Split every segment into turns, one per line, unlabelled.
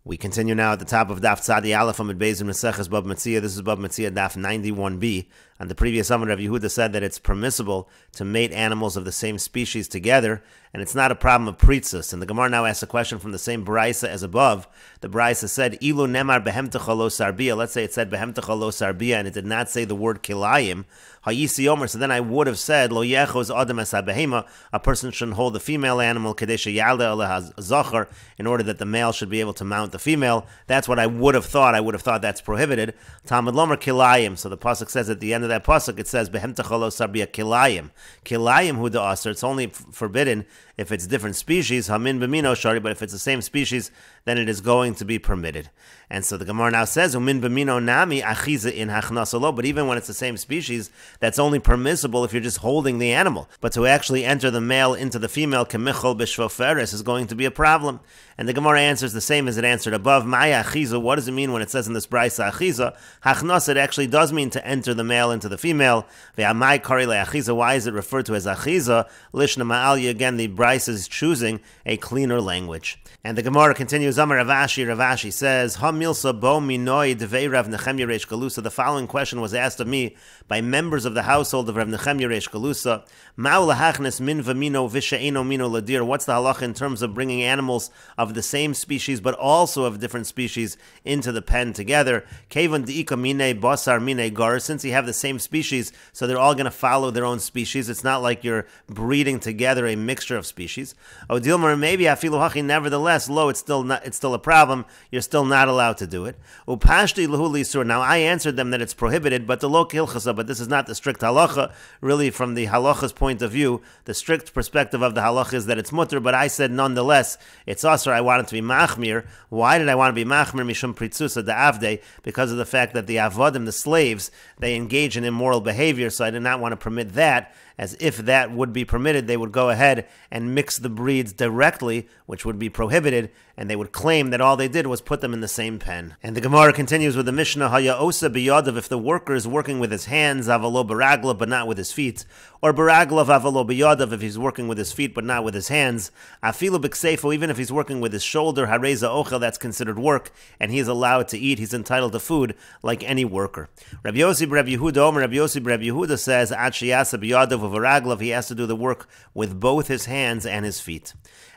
We continue now at the top of Daf Tzadi Aleph Amid Beis in Meseches Bava Metzia. This is Bava Metzia Daf 91b. And the previous Amud Rav Yehuda said that it's permissible to mate animals of the same species together, and it's not a problem of pritzus. And the Gemara now asks a question from the same Baraisa as above. The Baraisa said, Ilu nemar behemtecha lo sarbia. Let's say it said behemtecha lo sarbia, and it did not say the word kilayim. Hayisi omer. So then I would have said, Lo yechos adam es habehema. A person shouldn't hold the female animal kadesha yalda ala zachar, in order that the male should be able to mount the female. That's what I would have thought. I would have thought that's prohibited. Talmud lomer kilayim. So the pasuk says at the end of that pasuk, it says behemtecha lo sarbia kilayim. Kilayim hu da'aser. It's only forbidden if it's different species, hamin b'mino shari, but if it's the same species, then it is going to be permitted. And so the Gemara now says, umin b'mino nami achiza in hachnasalo, but even when it's the same species, that's only permissible if you're just holding the animal. But to actually enter the male into the female, kemichol b'shvoferes, is going to be a problem. And the Gemara answers the same as it answered above, maya achiza. What does it mean when it says in this brisa achiza? Hachnas, it actually does mean to enter the male into the female. Ve'amai kari le'achiza. Why is it referred to as achiza? Lishna ma'alya, again, the brisa is choosing a cleaner language. And the Gemara continues, Amar Ravashi says, Ha milsa bo minoi devei Rav Nechemya Reish Galusa. The following question was asked of me by members of the household of Rav Nechemya Reish Galusa. Ma'u lahachnes min v'mino v'she'eno mino ladir. What's the halacha in terms of bringing animals of the same species but also of different species into the pen together? Kevon de'ika mine basar mine gar. Since you have the same species, so they're all going to follow their own species. It's not like you're breeding together a mixture of species. Odilmer, maybe afilu hachi, nevertheless, lo, it's still a problem. You're still not allowed to do it. Upashti lahu lisur. Now I answered them that it's prohibited, but the lo kilchasa, but this is not the strict halacha. Really, from the halacha's point of view, the strict perspective of the halacha is that it's mutter, but I said nonetheless, it's asr. I wanted to be machmir. Why did I want to be machmir? Mishum pritzusa da'avde, because of the fact that the avodim, the slaves, they engage in immoral behavior, so I did not want to permit that. As if that would be permitted, they would go ahead and mix the breeds directly, which would be prohibited, and they would claim that all they did was put them in the same pen. And the Gemara continues with the Mishnah, Haya osa biyadav, if the worker is working with his hands, avalo baragla, but not with his feet, or baragla avalo biyadav, if he's working with his feet but not with his hands, afilu b'kseifo, even if he's working with his shoulder, hareza ochel, that's considered work, and he is allowed to eat, he's entitled to food like any worker. Rabbi Yossi b'Rabbi Yehuda, Omer Rabbi Yossi b'Rabbi Yehuda says, Ad sheyasa biyadav of he has to do the work with both his hands and his feet.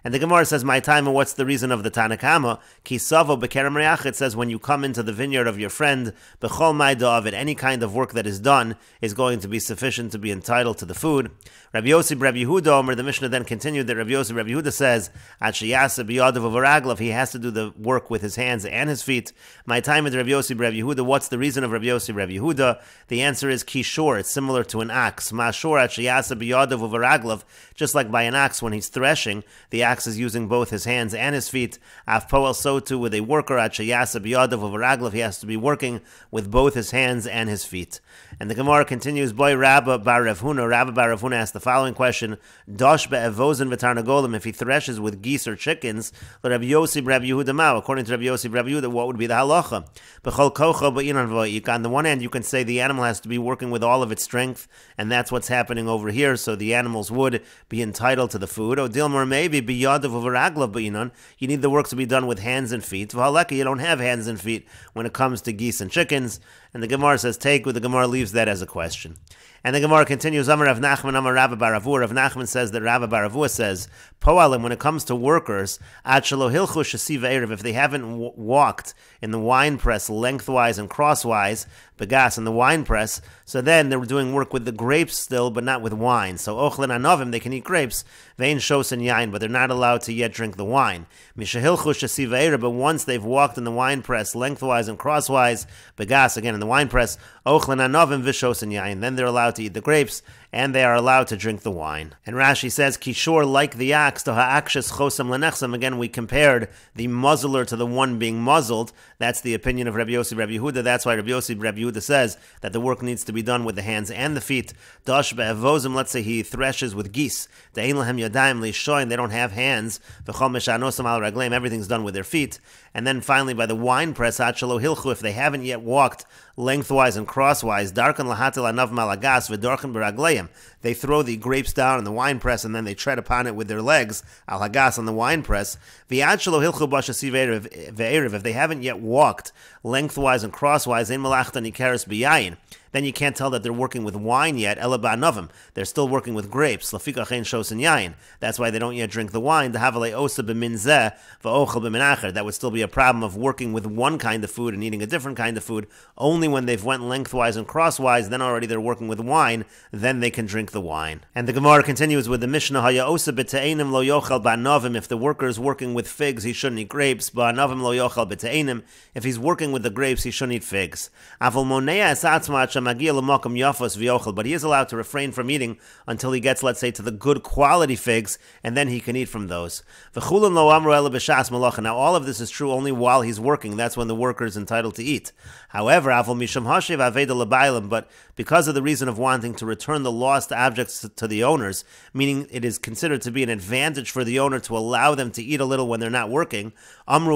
And the Gemara says, my time, and what's the reason of the Tanakama? Kisavo bekerem reach, it says, when you come into the vineyard of your friend, bechol maida of it, any kind of work that is done is going to be sufficient to be entitled to the food. Rabbi Yossi b'Rabbi Yehuda, Omer, the Mishnah then continued that Rabbi Yossi b'Rabbi Yehuda says, Ad sheyasa biyadav of he has to do the work with his hands and his feet. My time with Rabbi Yossi b'Rabbi Yehuda, what's the reason of Rabbi Yossi b'Rabbi Yehuda? The answer is kishor, it's similar to an ox. Mashor ad sheyasa biyadav of just like by an ox when he's threshing, the ox is using both his hands and his feet. Af poel, so too with a worker, at sheyasa biyadav of he has to be working with both his hands and his feet. And the Gemara continues, Boy Rabba bar Rav Huna. Rabba bar Rav Huna asked the following question, Dosh be'evozen v'tarnagolim, if he threshes with geese or chickens, Rabbi Yossi b'Rabbi Yehuda mao, according to Rabbi Yossi b'Rabbi Yehuda, what would be the halacha? B'chol kocha b'inan v'yik. On the one hand, you can say the animal has to be working with all of its strength, and that's what's happening over here, so the animals would be entitled to the food. O dilmor, maybe biyadav u'varaglav b'inan, you need the work to be done with hands and feet. V'haleka, you don't have hands and feet when it comes to geese and chickens. And the Gemara says, take, with the Gemara leaves that as a question. And the Gemara continues, Amar Rav Nachman, Amar Rabba bar Avua. Rav Nachman says that Rabba bar Avua says, Poalim, when it comes to workers, Ad shelo hilchu shesiv erev, if they haven't walked in the wine press lengthwise and crosswise, begas in the wine press, so then they're doing work with the grapes still, but not with wine. So ochlen anovim, they can eat grapes, vein shos and yain, but they're not allowed to yet drink the wine. Mishahilchu shesiv erev, but once they've walked in the wine press lengthwise and crosswise, begas, again in the wine press, ochlen anovim vishos and yain, then they're allowed to eat the grapes, and they are allowed to drink the wine. And Rashi says, Kishor, like the ox, to ha'akshes chosam lenechsam. Again, we compared the muzzler to the one being muzzled. That's the opinion of Rabbi Yossi Rabbi Yehuda. That's why Rabbi Yossi Rabbi Yehuda says that the work needs to be done with the hands and the feet. Dosh be'evozim, let's say he threshes with geese. De'ein lahem yadayim lishoin, they don't have hands. V'chol meshanosam al ragleim, everything's done with their feet. And then finally, by the wine press, achalo hilchu, if they haven't yet walked lengthwise and crosswise, darkan lahatil anav malagas v'dorkan beragleim, רגליהם. They throw the grapes down in the wine press and then they tread upon it with their legs, al hagas, on the wine press. V'yad shelo hilchu b'shasi ve'erev, if they haven't yet walked lengthwise and crosswise, ein malachta nikeres b'yayin, then you can't tell that they're working with wine yet. Ela ba'novim, they're still working with grapes. Lafika chen shosin yayin. That's why they don't yet drink the wine. Dehavale osa b'min zeh v'ochel b'min acher. That would still be a problem of working with one kind of food and eating a different kind of food. Only when they've went lengthwise and crosswise, then already they're working with wine. Then they can drink the wine. And the Gemara continues with the Mishnah: Haya osa b'te'enim lo yochel ba'novim. If the worker is working with figs, he shouldn't eat grapes. Ba'novim lo yochel b'te'enim. If he's working with the grapes, he shouldn't eat figs. Avol monea es atzma but he is allowed to refrain from eating until he gets, let's say, to the good quality figs, and then he can eat from those. Now all of this is true only while he's working. That's when the worker is entitled to eat. However, but because of the reason of wanting to return the lost objects to the owners, meaning it is considered to be an advantage for the owner to allow them to eat a little when they're not working, they said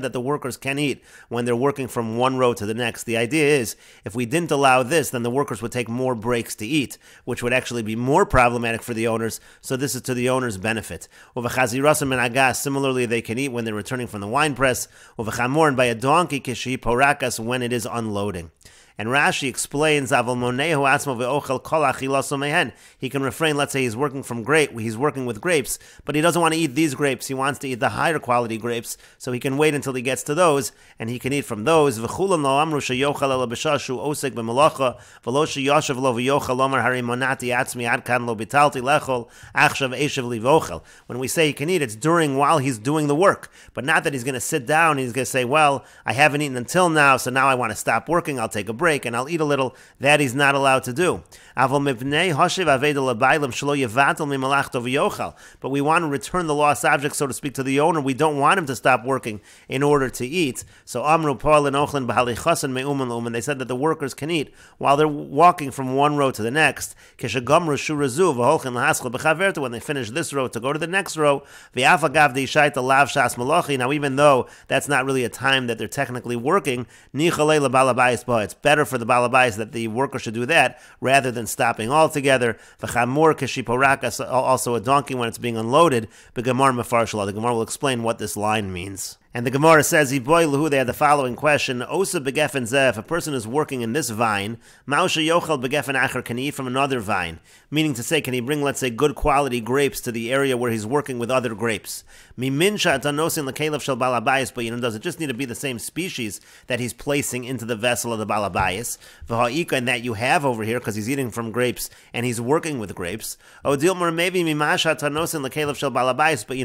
that the workers can eat when they're working from one row to the next. The idea is, if we didn't allow this, then the workers would take more breaks to eat, which would actually be more problematic for the owners, so this is to the owner's benefit. Similarly, they can eat when they're returning from the wine press, and by a donkey, when it is unloading. And Rashi explains, he can refrain. Let's say he's working with grapes, but he doesn't want to eat these grapes. He wants to eat the higher quality grapes, so he can wait until he gets to those, and he can eat from those. When we say he can eat, it's while he's doing the work, but not that he's going to sit down and he's going to say, well, I haven't eaten until now, so now I want to stop working, I'll take a break and I'll eat a little. That he's not allowed to do. But we want to return the lost object, so to speak, to the owner. We don't want him to stop working in order to eat. So they said that the workers can eat while they're walking from one row to the next. When they finish this row to go to the next row. Now, even though that's not really a time that they're technically working, it's better for the balabais that the worker should do that rather than stopping altogether. Also a donkey when it's being unloaded. The Gemara will explain what this line means. And the Gemara says, they had the following question: Osa begefen zeh, if a person is working in this vine, Mausha yochel begefen acher, can he eat from another vine? Meaning to say, can he bring, let's say, good quality grapes to the area where he's working with other grapes? Mimincha tanosin lekelev shel balabayis, but does it just need to be the same species that he's placing into the vessel of the balabayis? V'ha'ika, and that you have over here, because he's eating from grapes and he's working with grapes. O dilmer, maybe mimasha tanosin lekelev shel balabayis, but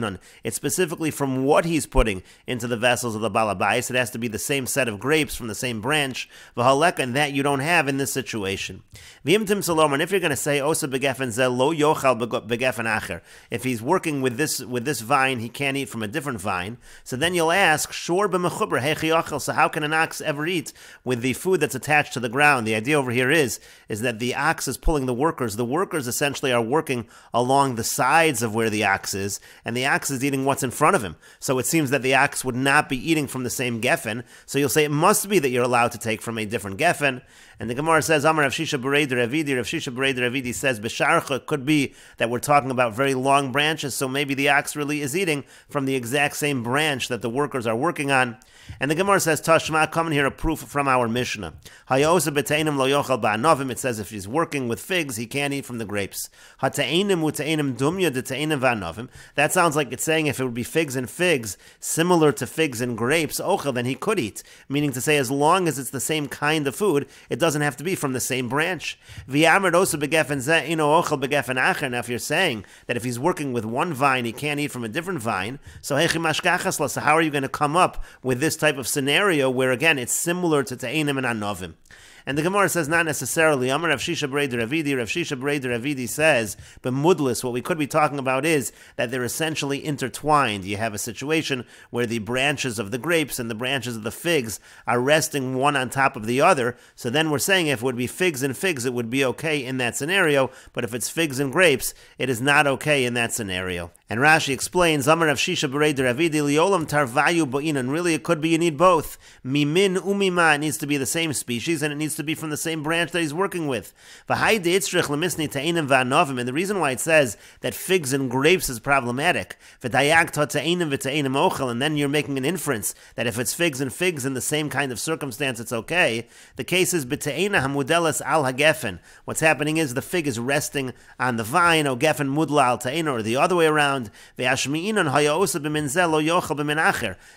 it's specifically from what he's putting into the vessels of the balabais. It has to be the same set of grapes from the same branch. V'halek, and that you don't have in this situation. V'imtim salom, and if you're going to say osa begefen zeh lo yochal begefen acher, if he's working with this vine, he can't eat from a different vine. So then you'll ask, shor b'mechuber hechi yochel. So how can an ox ever eat with the food that's attached to the ground? The idea over here is that the ox is pulling the workers. The workers essentially are working along the sides of where the ox is, and the ox is eating what's in front of him. So it seems that the ox would not be eating from the same geffen, so you'll say it must be that you're allowed to take from a different geffen. And the Gemara says, Amar Rav Shisha Berei Ravidi, Rav Shisha Berei Ravidi says, Besharcha, it could be that we're talking about very long branches, so maybe the ox really is eating from the exact same branch that the workers are working on. And the Gemara says, Tashma, come in here a proof from our Mishnah. Hayosa beteinim lo yochal ba'anovim, it says if he's working with figs, he can't eat from the grapes. Hateinim uteinim dumya deteinim va'anovim. That sounds like it's saying if it would be figs and figs, similar to figs and grapes, ochel, then he could eat. Meaning to say, as long as it's the same kind of food, it doesn't have to be from the same branch. V'yamar osa begefen zeh ino ochel begefen acher. Now if you're saying that if he's working with one vine, he can't eat from a different vine, so hechi mashkachas la, so how are you going to come up with this type of scenario where, again, it's similar to Te'enim and Anovim? And the Gemara says not necessarily. Amar Rav Shisha Berei Ravidi, Rav Shisha Berei Ravidi says, but mudlis, what we could be talking about is that they're essentially intertwined. You have a situation where the branches of the grapes and the branches of the figs are resting one on top of the other. So then we're saying if it would be figs and figs, it would be okay in that scenario. But if it's figs and grapes, it is not okay in that scenario. And Rashi explains, Amar Rav Shisha Berei Ravidi, Liolam tarvayu bo'in, and really it could be you need both. Mimin umima, it needs to be the same species, and it needs to be from the same branch that he's working with. And the reason why it says that figs and grapes is problematic, and then you're making an inference that if it's figs and figs in the same kind of circumstance, it's okay. The case is b'te'ena hamudelas al hagefen. What's happening is the fig is resting on the vine, or gefen mudla al te'ena, or the other way around.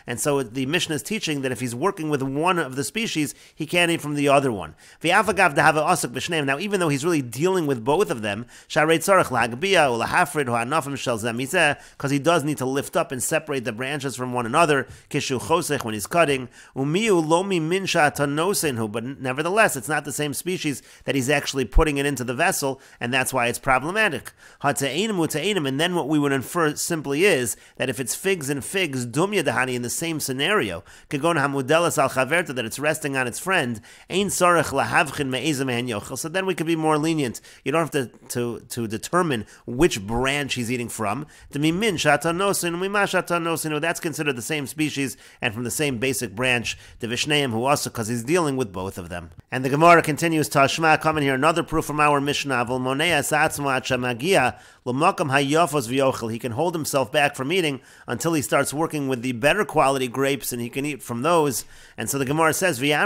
And so the Mishnah is teaching that if he's working with one of the species, he can't eat from the other one. Now, even though he's really dealing with both of them, because he does need to lift up and separate the branches from one another when he's cutting. But nevertheless, it's not the same species that he's actually putting it into the vessel, and that's why it's problematic. And then what we would infer simply is that if it's figs and figs, dumya dahani, in the same scenario, that it's resting on its friend, so then we could be more lenient. You don't have to determine which branch he's eating from. That's considered the same species and from the same basic branch, who also, because he's dealing with both of them. And the Gemara continues, Tashma, coming here, another proof from our Mishnah, he can hold himself back from eating until he starts working with the better quality grapes, and he can eat from those. And so the Gemara says, now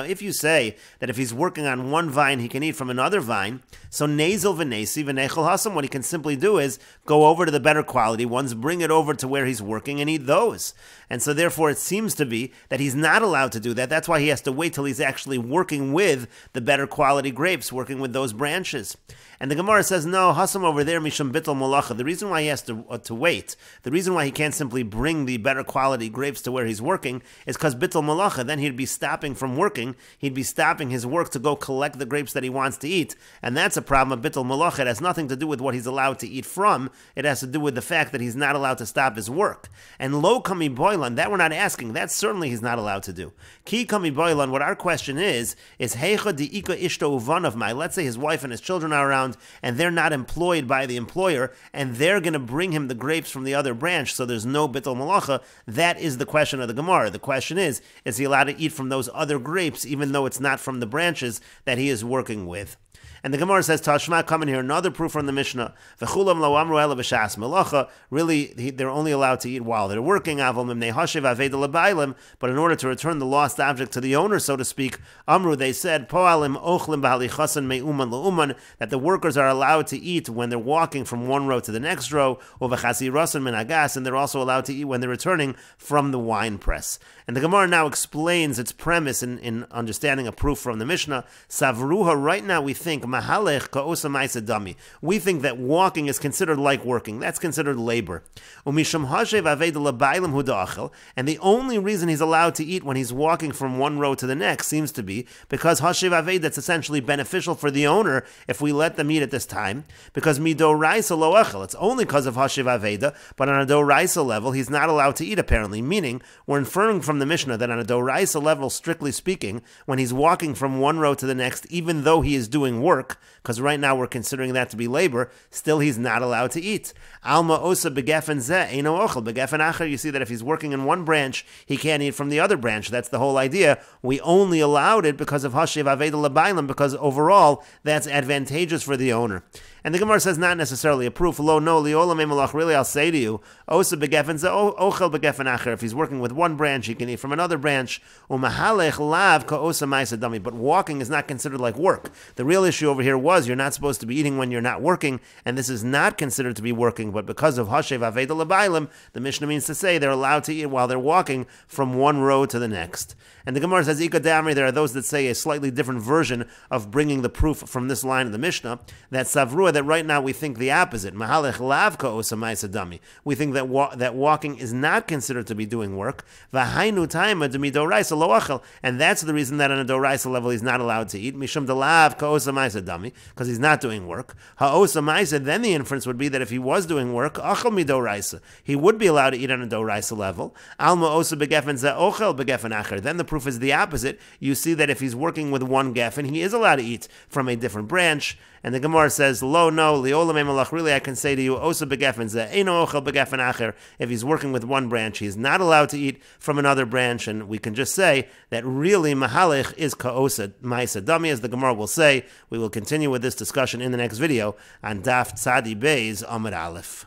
if you say that if he's working on one vine, he can eat from another vine, so nezel v'nesi v'nechel hasam, what he can simply do is go over to the better quality ones, bring it over to where he's working, and eat those. And so therefore it seems to be that he's not allowed to do that. That's why he has to wait till he's actually working with the better quality grapes, working with those branches. And the Gemara says, no, Hasam over there, Misham Bittul Malacha. The reason why he has to wait, the reason why he can't simply bring the better quality grapes to where he's working is because Bittul Malacha, then he'd be stopping from working, he'd be stopping his work to go collect the grapes that he wants to eat. And that's a problem of Bittul Malacha. It has nothing to do with what he's allowed to eat from, it has to do with the fact that he's not allowed to stop his work. And Lo Kami Boilan, that we're not asking, that certainly he's not allowed to do. Ki Kami Boilan, what our question is Heicha Di'ika Ishto Uvan of my, let's say his wife and his children are around, and they're not employed by the employer, and they're going to bring him the grapes from the other branch, so there's no bittul malacha. That is the question of the Gemara. The question is he allowed to eat from those other grapes, even though it's not from the branches that he is working with? And the Gemara says, Tashma, come in here, another proof from the Mishnah. V'chulam lo amru ela b'shas melacha. Really, they're only allowed to eat while they're working. Aval mimnei hashiv aveda lebailim. But in order to return the lost object to the owner, so to speak, amru, they said, poalim ochlim b'halichasan me'uman le'uman, that the workers are allowed to eat when they're walking from one row to the next row, or v'chasirasan min agas, and they're also allowed to eat when they're returning from the wine press. And the Gemara now explains its premise in understanding a proof from the Mishnah. Savruha, right now we think, mahalech ka'osa ma'isa dami. We think that walking is considered like working. That's considered labor. Umisham hashev aved lebailim hu da'achel. And the only reason he's allowed to eat when he's walking from one row to the next seems to be because hashev aved, that's essentially beneficial for the owner if we let them eat at this time. Because midoraisa lo achel. It's only because of hashev aveda, but on a doraisa level, he's not allowed to eat apparently. Meaning, we're inferring from the Mishnah that on a doraisa level, strictly speaking, when he's walking from one row to the next, even though he is doing work, because right now we're considering that to be labor, still he's not allowed to eat. Alma osa begefen zeh eino ochel begefen acher. You see that if he's working in one branch, he can't eat from the other branch. That's the whole idea. We only allowed it because of hashiv aveda lebailim, because overall that's advantageous for the owner. And the Gemara says not necessarily a proof. Lo no liolam emalach. Really, I'll say to you, osa begefen zeh ochel begefen acher. If he's working with one branch, he can eat from another branch. Umahalech lav ka osa ma'isa dami. But walking is not considered like work. The real issue over here was you're not supposed to be eating when you're not working, and this is not considered to be working. But because of hashev aveda lebailim, the Mishnah means to say they're allowed to eat while they're walking from one row to the next. And the Gemara says, Ika Damri, there are those that say a slightly different version of bringing the proof from this line of the Mishnah, that Savrua, that right now we think the opposite. Mahalech lavka osa ma'isa dami. We think that that walking is not considered to be doing work. V'hainu taima d'midoraisa lo achel. And that's the reason that on a doraisa level he's not allowed to eat. Mishum delav ka osa ma'isa dami, because he's not doing work. Ha-osa ma'isa, then the inference would be that if he was doing work, achel midoraisa, he would be allowed to eat on a doraisa level. Alma osa begefen ze ochel begefen acher. Then the proof is the opposite. You see that if he's working with one gefen, he is allowed to eat from a different branch. And the Gemara says, Lo oh no, li'olamei malach, really I can say to you, osa begefen ze, eino ochel begefen acher, if he's working with one branch, he's not allowed to eat from another branch, and we can just say that really mahalich is ka'osa ma'isa dami, as the Gemara will say. We will continue with this discussion in the next video on Daf Tzadi Bey's Amud Aleph.